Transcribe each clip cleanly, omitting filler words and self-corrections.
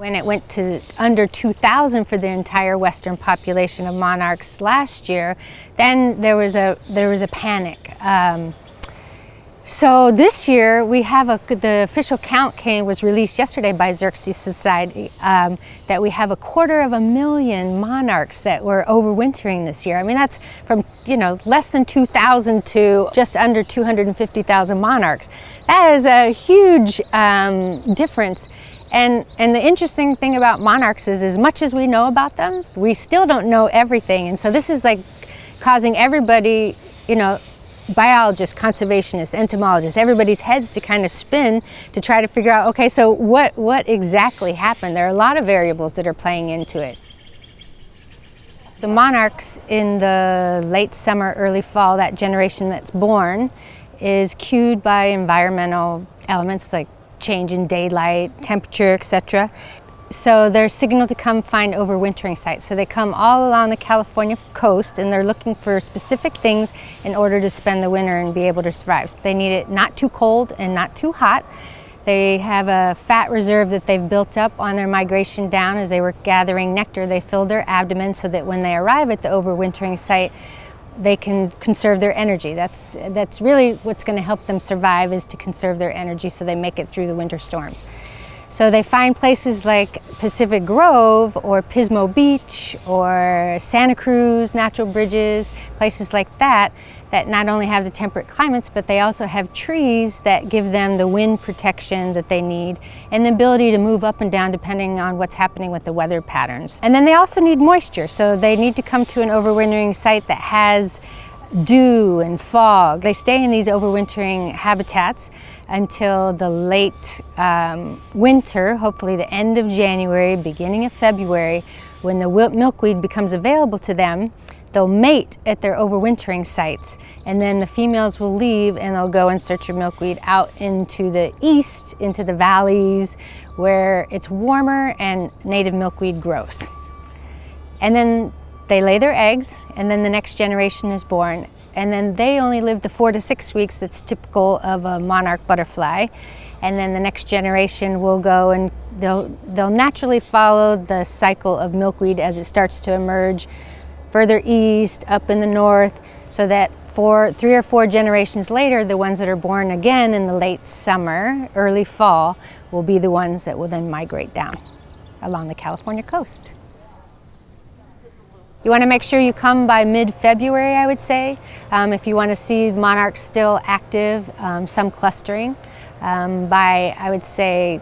When it went to under 2,000 for the entire western population of monarchs last year, then there was a panic. So this year we have the official count was released yesterday by Xerces Society that we have 250,000 monarchs that were overwintering this year. I mean, that's from less than 2,000 to just under 250,000 monarchs. That is a huge difference. And the interesting thing about monarchs is, as much as we know about them, we still don't know everything. And so this is like causing everybody, biologists, conservationists, entomologists, everybody's heads to kind of spin to try to figure out, okay, so what exactly happened? There are a lot of variables that are playing into it. The monarchs in the late summer, early fall, that generation that's born, is cued by environmental elements like change in daylight, temperature, etc. So they're signaled to come find overwintering sites. So they come all along the California coast and they're looking for specific things in order to spend the winter and be able to survive. So they need it not too cold and not too hot. They have a fat reserve that they've built up on their migration down. As they were gathering nectar, they filled their abdomen so that when they arrive at the overwintering site, they can conserve their energy. That's really what's going to help them survive, is to conserve their energy so they make it through the winter storms. So they find places like Pacific Grove or Pismo Beach or Santa Cruz, Natural Bridges, places like that not only have the temperate climates, but they also have trees that give them the wind protection that they need and the ability to move up and down depending on what's happening with the weather patterns. And then they also need moisture, so they need to come to an overwintering site that has dew and fog. They stay in these overwintering habitats until the late winter, hopefully the end of January, beginning of February, when the milkweed becomes available to them. They'll mate at their overwintering sites, and then the females will leave and they'll go in search of milkweed out into the east, into the valleys where it's warmer and native milkweed grows. And then they lay their eggs, and then the next generation is born. And then they only live the 4 to 6 weeks that's typical of a monarch butterfly. And then the next generation will go and they'll naturally follow the cycle of milkweed as it starts to emerge further east, up in the north, so that 3 or 4 generations later, the ones that are born again in the late summer, early fall, will be the ones that will then migrate down along the California coast. You want to make sure you come by mid-February, I would say, if you want to see monarchs still active, some clustering. By, I would say,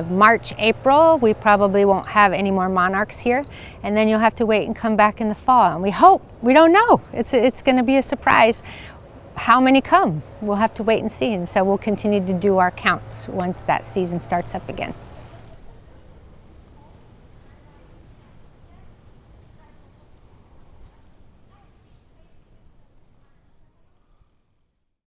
March, April, we probably won't have any more monarchs here, and then you'll have to wait and come back in the fall. And we don't know. It's going to be a surprise how many come. We'll have to wait and see, and so we'll continue to do our counts once that season starts up again.